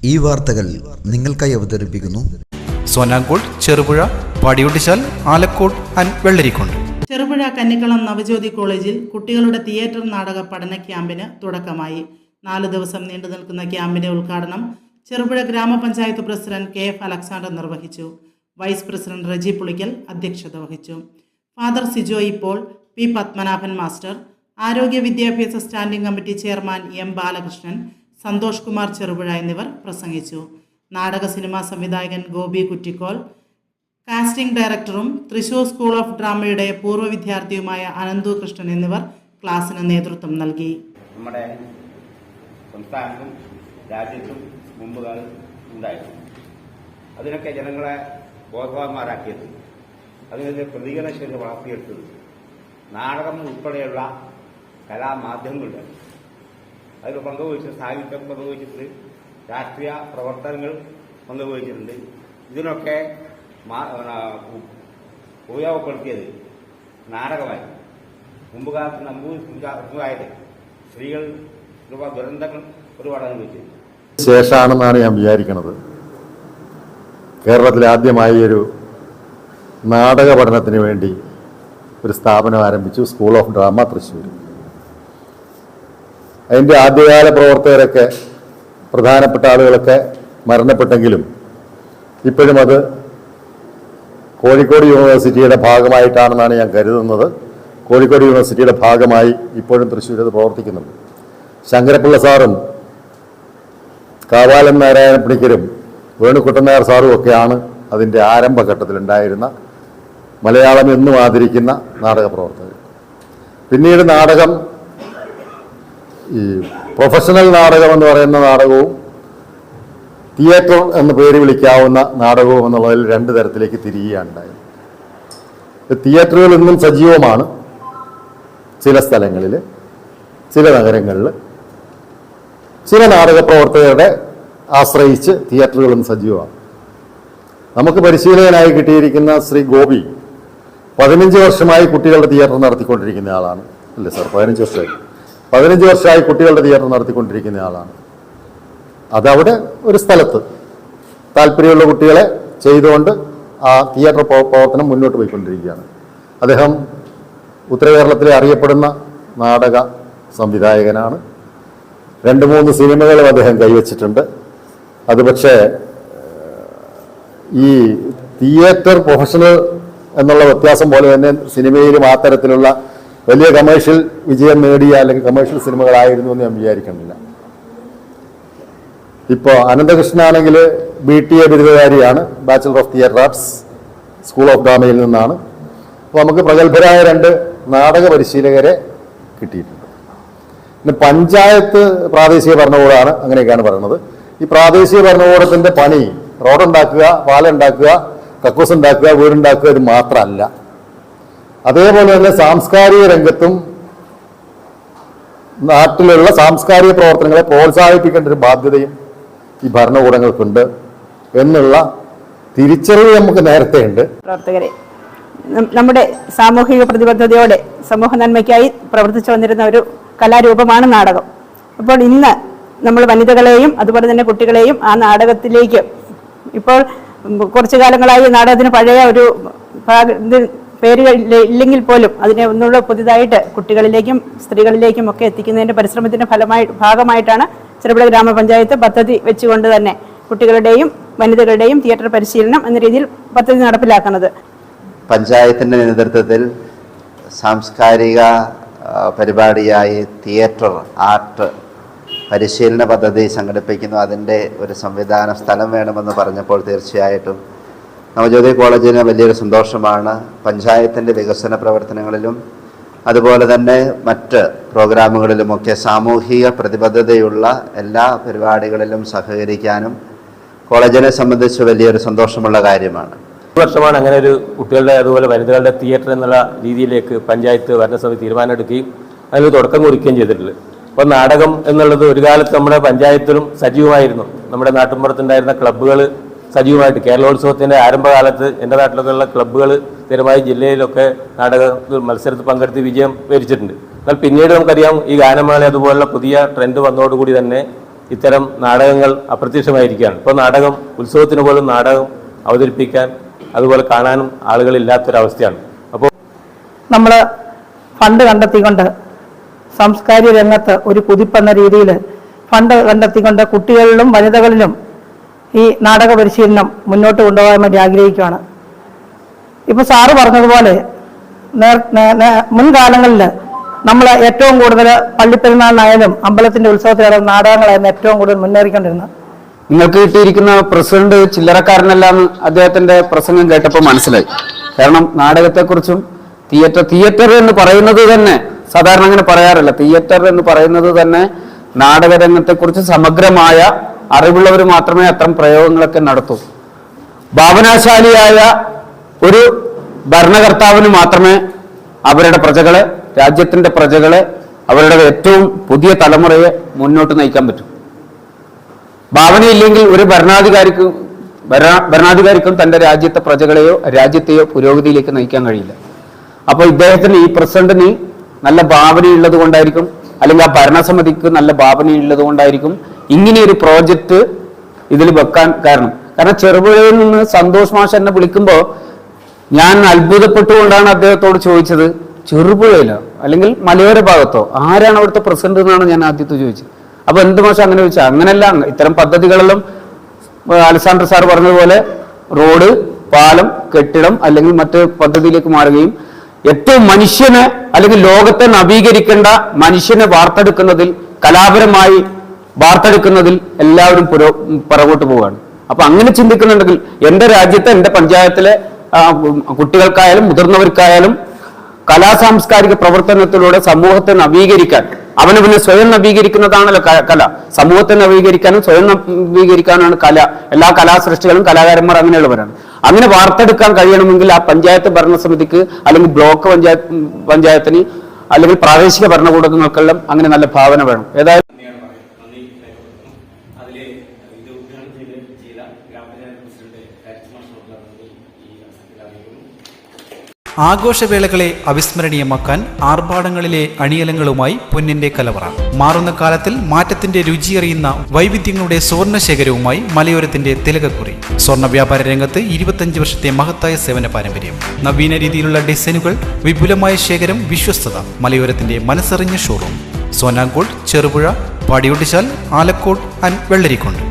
ഈ വാർത്തകൾ നിങ്ങൾക്കായി അവതരിപ്പിക്കുന്നു സോനാങ്കോട്, ചെറുപുഴ, പാടിയൊട്ടിച്ചാൽ, ആലക്കോട് ആൻഡ് വെള്ളരിക്കുണ്ട്. ചെറുപുഴ കന്നിക്കളം നവജ്യോതി കോളേജിൽ കുട്ടികളുടെ തിയേറ്റർ നാടക പഠന ക്യാമ്പിന് തുടക്കമായി. 4 ദിവസം നീണ്ടു നിൽക്കുന്ന ക്യാമ്പിന്റെ ഉദ്ഘാടനം ചെറുപുഴ ഗ്രാമപഞ്ചായത്ത് പ്രസിഡന്റ് KF അലക്സാണ്ടർ നിർവഹിച്ചു. വൈസ് പ്രസിഡന്റ് റജി പുളിക്കൽ അധ്യക്ഷത വഹിച്ചു. Father Sijoy Paul, P. Padmanabhan master, ആരോഗ്യ വിദ്യാഭ്യാസ standing committee chairman M. Balakrishnan, Santhosh Kumar Cherupuzha എന്നിവർ പ്രസംഗിച്ചു. നാടക സിനിമാ സംവിധായകൻ ഗോപി കുറ്റിക്കോൽ, കാസ്റ്റിംഗ് ഡയറക്ടറും തൃശൂർ സ്കൂൾ ഓഫ് ഡ്രാമയുടെ പൂർവ്വ വിദ്യാർത്ഥിയുമായ അനന്തു കൃഷ്ണൻ എന്നിവർ ക്ലാസിന് നേതൃത്വം നൽകി. നമ്മുടെ സംസ്ഥാനത്തും രാജ്യത്തും മുമ്പുകൾ ഉണ്ടായിരുന്നു. അതിനൊക്കെ ജനങ്ങളെ ബോധവാന്മാരാക്കിയത്, അതിനെ പ്രതികരണശീലം വളർത്തിയെടുത്തത് നാടകം ഉൾപ്പെടെയുള്ള കലാമാധ്യമങ്ങളുണ്ട്. അതിൽ പങ്കുവഹിച്ച സാഹിത്യം പങ്കുവഹിച്ചിട്ടുണ്ട്, രാഷ്ട്രീയ പ്രവർത്തനങ്ങൾ പങ്കുവഹിച്ചിട്ടുണ്ട്. ഇതിനൊക്കെ ഉപയോഗപ്പെടുത്തിയത് നാടകമായി. മുമ്പുകാലത്ത് നമ്പൂതിരിയായത് സ്ത്രീകൾ ദുരന്തങ്ങൾ ഒരുപാട് അനുഭവിച്ചിട്ടുണ്ട്. ശേഷമാണെന്നാണ് ഞാൻ വിചാരിക്കുന്നത് കേരളത്തിൽ ആദ്യമായി ഒരു നാടക പഠനത്തിന് വേണ്ടി ഒരു സ്ഥാപനം ആരംഭിച്ചു, സ്കൂൾ ഓഫ് ഡ്രാമ തൃശ്ശൂർ. അതിൻ്റെ ആദ്യകാല പ്രവർത്തകരൊക്കെ, പ്രധാനപ്പെട്ട ആളുകളൊക്കെ മരണപ്പെട്ടെങ്കിലും ഇപ്പോഴും അത് കോഴിക്കോട് യൂണിവേഴ്സിറ്റിയുടെ ഭാഗമായിട്ടാണെന്നാണ് ഞാൻ കരുതുന്നത്. കോഴിക്കോട് യൂണിവേഴ്സിറ്റിയുടെ ഭാഗമായി ഇപ്പോഴും തൃശ്ശൂർ അത് പ്രവർത്തിക്കുന്നുണ്ട്. ശങ്കരപ്പിള്ള സാറും കാവാലൻ നാരായണ പണിക്കരും വേണുക്കുട്ടൻ നായർ സാറും ഒക്കെയാണ് അതിൻ്റെ ആരംഭഘട്ടത്തിലുണ്ടായിരുന്ന മലയാളം എന്നും ആദരിക്കുന്ന നാടക പ്രവർത്തകർ. പിന്നീട് നാടകം, ഈ പ്രൊഫഷണൽ നാടകം എന്ന് പറയുന്ന നാടകവും തിയേറ്റർ എന്ന് പേര് വിളിക്കാവുന്ന നാടകവും എന്നുള്ളതിൽ 2 തരത്തിലേക്ക് തിരിയുകയുണ്ടായത്. തിയേറ്ററുകൾ ഇന്നും സജീവമാണ്. ചില സ്ഥലങ്ങളിൽ, ചില നഗരങ്ങളിൽ, ചില നാടക പ്രവർത്തകരുടെ ആശ്രയിച്ച് തിയേറ്ററുകളും സജീവമാണ്. നമുക്ക് പരിശീലകനായി കിട്ടിയിരിക്കുന്ന ശ്രീ ഗോപി 15 വർഷമായി കുട്ടികളുടെ തിയേറ്റർ നടത്തിക്കൊണ്ടിരിക്കുന്ന ആളാണ്. അല്ലേ സാർ? 15 വർഷമായി കുട്ടികളുടെ തിയേറ്റർ നടത്തിക്കൊണ്ടിരിക്കുന്ന ആളാണ്. അതവിടെ ഒരു സ്ഥലത്ത് താല്പര്യമുള്ള കുട്ടികളെ ചെയ്തുകൊണ്ട് ആ തിയേറ്റർ പ്രവർത്തനം മുന്നോട്ട് പോയിക്കൊണ്ടിരിക്കുകയാണ്. അദ്ദേഹം ഉത്തര കേരളത്തിലെ അറിയപ്പെടുന്ന നാടക സംവിധായകനാണ്. 2-3 സിനിമകളും അദ്ദേഹം കൈവച്ചിട്ടുണ്ട്. അത് പക്ഷേ ഈ തിയേറ്റർ പ്രൊഫഷണൽ എന്നുള്ള വ്യത്യാസം പോലെ തന്നെ സിനിമയിലും ആ തരത്തിലുള്ള വലിയ കമേഴ്ഷ്യൽ വിജയം നേടിയ അല്ലെങ്കിൽ കമേഴ്ഷ്യൽ സിനിമകളായിരുന്നു എന്ന് ഞാൻ വിചാരിക്കുന്നില്ല. ഇപ്പോൾ അനന്തകൃഷ്ണനാണെങ്കിൽ BTA ബിരുദധാരിയാണ്, bachelor of theatre arts, school of ഡ്രാമയിൽ നിന്നാണ്. അപ്പോൾ നമുക്ക് പ്രഗത്ഭരായ 2 നാടക പരിശീലകരെ കിട്ടിയിട്ടുണ്ട്. പിന്നെ പഞ്ചായത്ത് പ്രാദേശിക ഭരണകൂടമാണ്, അങ്ങനെയൊക്കെയാണ് പറയുന്നത്. ഈ പ്രാദേശിക ഭരണകൂടത്തിൻ്റെ പണി റോഡുണ്ടാക്കുക, പാലുണ്ടാക്കുക, കക്കൂസ് ഉണ്ടാക്കുക, വീടുണ്ടാക്കുക, ഇത് മാത്രമല്ല. അതേപോലെ തന്നെ സാംസ്കാരിക രംഗത്തും നാട്ടിലുള്ള സാംസ്കാരിക പ്രവർത്തനങ്ങളെ പ്രോത്സാഹിപ്പിക്കേണ്ട ഒരു ബാധ്യതയും ഈ ഭരണകൂടങ്ങൾക്കുണ്ട് എന്നുള്ള തിരിച്ചറിവ് നമുക്ക് നേരത്തെ ഉണ്ട്. പ്രവർത്തകരെ നമ്മുടെ സാമൂഹിക പ്രതിബദ്ധതയോടെ സമൂഹ നന്മയ്ക്കായി പ്രവർത്തിച്ചു വന്നിരുന്ന ഒരു കലാരൂപമാണ് നാടകം. അപ്പോൾ ഇന്ന് നമ്മൾ വനിതകളെയും അതുപോലെ തന്നെ കുട്ടികളെയും ആ നാടകത്തിലേക്ക്, ഇപ്പോൾ കുറച്ചു കാലങ്ങളായി നാടകത്തിന് പഴയ ഒരു പേരുകൾ ഇല്ലെങ്കിൽ പോലും അതിനെ ഒന്നുകൂടെ പുതിയതായിട്ട് കുട്ടികളിലേക്കും സ്ത്രീകളിലേക്കും ഒക്കെ എത്തിക്കുന്നതിൻ്റെ പരിശ്രമത്തിൻ്റെ ഭാഗമായിട്ടാണ് ചെറുപുഴ ഗ്രാമപഞ്ചായത്ത് പദ്ധതി വെച്ചുകൊണ്ട് തന്നെ കുട്ടികളുടെയും വനിതകളുടെയും തിയേറ്റർ പരിശീലനം എന്ന രീതിയിൽ പദ്ധതി നടപ്പിലാക്കുന്നത്. പഞ്ചായത്തിൻ്റെ നേതൃത്വത്തിൽ സാംസ്കാരിക പരിപാടിയായി തിയേറ്റർ ആർട്ട് പരിശീലന പദ്ധതി സംഘടിപ്പിക്കുന്നു. അതിൻ്റെ ഒരു സംവിധാന സ്ഥലം വേണമെന്ന് പറഞ്ഞപ്പോൾ തീർച്ചയായിട്ടും നവജ്യോതി കോളേജിന് വലിയൊരു സന്തോഷമാണ്. പഞ്ചായത്തിൻ്റെ വികസന പ്രവർത്തനങ്ങളിലും അതുപോലെ തന്നെ മറ്റ് പ്രോഗ്രാമുകളിലുമൊക്കെ സാമൂഹിക പ്രതിബദ്ധതയുള്ള എല്ലാ പരിപാടികളിലും സഹകരിക്കാനും കോളേജിനെ സംബന്ധിച്ച് വലിയൊരു സന്തോഷമുള്ള കാര്യമാണ്. വർഷമാണ് അങ്ങനെ ഒരു കുട്ടികളുടെ അതുപോലെ വനിതകളുടെ തിയേറ്റർ എന്നുള്ള രീതിയിലേക്ക് പഞ്ചായത്ത് ഭരണസമിതി തീരുമാനമെടുക്കുകയും അതിന് തുടക്കം കുറിക്കുകയും ചെയ്തിട്ടുള്ളത്. അപ്പോൾ നാടകം എന്നുള്ളത് ഒരു കാലത്ത് നമ്മുടെ പഞ്ചായത്തിലും സജീവമായിരുന്നു. നമ്മുടെ നാട്ടിൻപുറത്തുണ്ടായിരുന്ന ക്ലബ്ബുകൾ സജീവമായിട്ട് കേരളോത്സവത്തിൻ്റെ ആരംഭകാലത്ത് എൻ്റെ നാട്ടിലൊക്കെയുള്ള ക്ലബ്ബുകൾ സ്ഥിരമായി ജില്ലയിലൊക്കെ നാടക മത്സരത്തിൽ പങ്കെടുത്ത് വിജയം വരിച്ചിട്ടുണ്ട്. എന്നാൽ പിന്നീട് നമുക്കറിയാം ഈ ഗാനമേള അതുപോലുള്ള പുതിയ ട്രെൻഡ് വന്നതോടുകൂടി തന്നെ ഇത്തരം നാടകങ്ങൾ അപ്രത്യക്ഷമായിരിക്കുകയാണ്. ഇപ്പോൾ നാടകം ഉത്സവത്തിന് പോലും നാടകം അവതരിപ്പിക്കാൻ അതുപോലെ കാണാനും ആളുകളില്ലാത്തൊരവസ്ഥയാണ്. അപ്പോൾ നമ്മൾ ഫണ്ട് കണ്ടെത്തിക്കൊണ്ട് സാംസ്കാരിക രംഗത്ത് ഒരു കുതിപ്പെന്ന രീതിയിൽ ഫണ്ട് കണ്ടെത്തിക്കൊണ്ട് കുട്ടികളിലും വനിതകളിലും ഈ നാടക പരിശീലനം മുന്നോട്ട് കൊണ്ടുപോകാൻ വേണ്ടി ആഗ്രഹിക്കുകയാണ്. ഇപ്പോൾ സാറ് പറഞ്ഞതുപോലെ മുൻകാലങ്ങളിൽ നമ്മൾ ഏറ്റവും കൂടുതൽ പള്ളിപ്പെരുന്നാളിനായാലും അമ്പലത്തിന്റെ ഉത്സവത്തിലായാലും നാടകങ്ങളായിരുന്നു ഏറ്റവും കൂടുതൽ മുന്നേറിക്കൊണ്ടിരുന്നത്. നിങ്ങൾക്ക് കിട്ടിയിരിക്കുന്ന പ്രസിഡന്റ് ചില്ലറക്കാരനല്ലാന്ന് അദ്ദേഹത്തിന്റെ പ്രസംഗം കേട്ടപ്പോൾ മനസ്സിലായി. കാരണം നാടകത്തെക്കുറിച്ചും തിയേറ്റർ എന്ന് പറയുന്നത് തന്നെ സാധാരണ അങ്ങനെ പറയാറില്ല. തിയേറ്റർ എന്ന് പറയുന്നത് തന്നെ നാടകരംഗത്തെക്കുറിച്ച് സമഗ്രമായ അറിവുള്ളവർ മാത്രമേ അത്തരം പ്രയോഗങ്ങളൊക്കെ നടത്തൂ. ഭാവനാശാലിയായ ഒരു ഭരണകർത്താവിന് മാത്രമേ അവരുടെ പ്രജകളെ, രാജ്യത്തിന്റെ പ്രജകളെ, അവരുടെ ഏറ്റവും പുതിയ തലമുറയെ മുന്നോട്ട് നയിക്കാൻ പറ്റും. ഭാവനയില്ലെങ്കിൽ ഒരു ഭരണാധികാരിക്കും തന്റെ രാജ്യത്തെ പ്രജകളെയോ രാജ്യത്തെയോ പുരോഗതിയിലേക്ക് നയിക്കാൻ കഴിയില്ല. അപ്പോൾ ഇദ്ദേഹത്തിന്, ഈ പ്രസിഡന്റിന് നല്ല ഭാവനയുള്ളത് കൊണ്ടായിരിക്കും, അല്ലെങ്കിൽ ആ ഭരണസമിതിക്ക് നല്ല ഭാവനയുള്ളത് കൊണ്ടായിരിക്കും ഇങ്ങനെ ഒരു പ്രോജക്റ്റ് ഇതിൽ വെക്കാൻ കാരണം. ചെറുപുഴയിൽ നിന്ന് സന്തോഷ് മാഷ് എന്നെ വിളിക്കുമ്പോൾ ഞാൻ അത്ഭുതപ്പെട്ടുകൊണ്ടാണ് അദ്ദേഹത്തോട് ചോദിച്ചത്, ചെറുപുഴയിലോ അല്ലെങ്കിൽ മലയോര ഭാഗത്തോ ആരാണ് അവിടുത്തെ പ്രസിഡന്റ് എന്നാണ് ഞാൻ ആദ്യത്തെ ചോദിച്ചത്. അപ്പൊ എന്ത് മാഷം അങ്ങനെ ചോദിച്ചാൽ? അങ്ങനെയല്ല, ഇത്തരം പദ്ധതികളെല്ലാം അലക്സാണ്ടർ സാർ പറഞ്ഞതുപോലെ റോഡ്, പാലം, കെട്ടിടം അല്ലെങ്കിൽ മറ്റ് പദ്ധതിയിലേക്ക് മാറുകയും ഏറ്റവും മനുഷ്യനെ അല്ലെങ്കിൽ ലോകത്തെ നവീകരിക്കേണ്ട മനുഷ്യനെ വാർത്തെടുക്കുന്നതിൽ, കലാപരമായി വാർത്തെടുക്കുന്നതിൽ എല്ലാവരും പുറകോട്ട് പോവുകയാണ്. അപ്പൊ അങ്ങനെ ചിന്തിക്കുന്നുണ്ടെങ്കിൽ എന്റെ രാജ്യത്തെ, എന്റെ പഞ്ചായത്തിലെ കുട്ടികൾക്കായാലും മുതിർന്നവർക്കായാലും കലാസാംസ്കാരിക പ്രവർത്തനത്തിലൂടെ സമൂഹത്തെ നവീകരിക്കാൻ, അവനവനെ സ്വയം നവീകരിക്കുന്നതാണല്ലോ കല. സമൂഹത്തെ നവീകരിക്കാനും സ്വയം നവീകരിക്കാനാണ് കല. എല്ലാ കലാസൃഷ്ടികളും കലാകാരന്മാർ അങ്ങനെയുള്ളവരാണ്. അങ്ങനെ വാർത്തെടുക്കാൻ കഴിയണമെങ്കിൽ ആ പഞ്ചായത്ത് ഭരണസമിതിക്ക് അല്ലെങ്കിൽ ബ്ലോക്ക് പഞ്ചായത്തിന് അല്ലെങ്കിൽ പ്രാദേശിക ഭരണകൂടങ്ങൾക്കെല്ലാം അങ്ങനെ നല്ല ഭാവന വേണം. ഏതായാലും ആഘോഷവേളകളെ അവിസ്മരണീയമാക്കാൻ ആർഭാടങ്ങളിലെ അണിയലങ്ങളുമായി പൊന്നിന്റെ കലവറ. മാറുന്ന കാലത്തിൽ മാറ്റത്തിന്റെ രുചിയറിയുന്ന വൈവിധ്യങ്ങളുടെ സുവർണശേഖരവുമായി മലയോരത്തിന്റെ തിലകക്കുറി. സ്വർണ്ണ വ്യാപാര രംഗത്ത് 25 വർഷത്തെ മഹത്തായ സേവന പാരമ്പര്യം. നവീന രീതിയിലുള്ള ഡിസൈനുകൾ, വിപുലമായ ശേഖരം, വിശ്വസ്തത. മലയോരത്തിന്റെ മനസ്സറിഞ്ഞ ഷോറൂം. സോനാങ്കോട്, ചെറുപുഴ, പാടിയൊട്ടിച്ചാൽ, ആലക്കോട് ആൻഡ് വെള്ളരിക്കുണ്ട്.